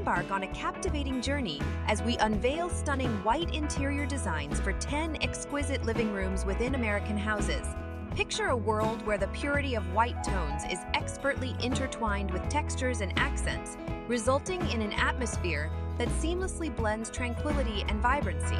embark on a captivating journey as we unveil stunning white interior designs for 10 exquisite living rooms within American houses. Picture a world where the purity of white tones is expertly intertwined with textures and accents, resulting in an atmosphere that seamlessly blends tranquility and vibrancy.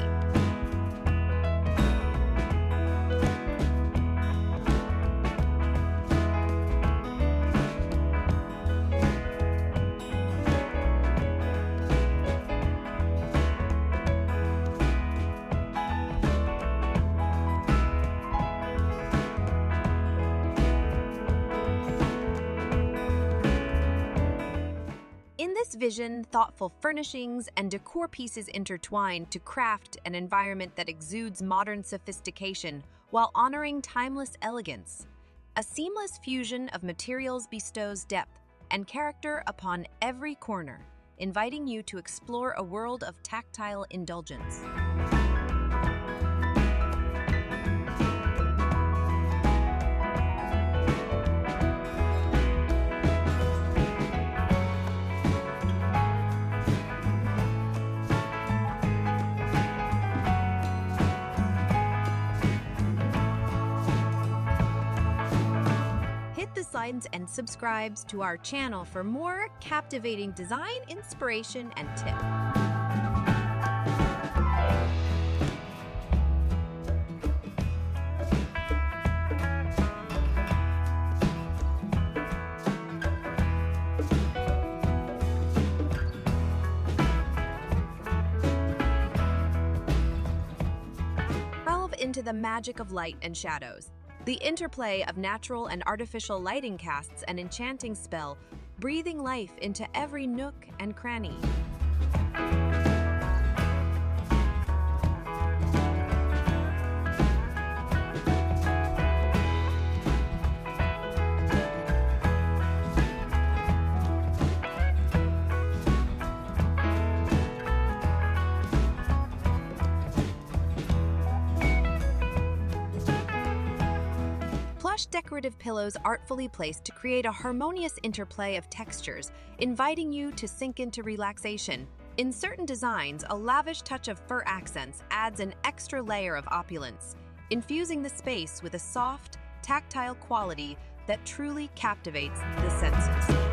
In this vision, thoughtful furnishings and decor pieces intertwine to craft an environment that exudes modern sophistication while honoring timeless elegance. A seamless fusion of materials bestows depth and character upon every corner, inviting you to explore a world of tactile indulgence. Hit the signs and subscribes to our channel for more captivating design, inspiration, and tips. Delve into the magic of light and shadows. The interplay of natural and artificial lighting casts an enchanting spell, breathing life into every nook and cranny. Plush decorative pillows artfully placed to create a harmonious interplay of textures, inviting you to sink into relaxation. In certain designs, a lavish touch of fur accents adds an extra layer of opulence, infusing the space with a soft, tactile quality that truly captivates the senses.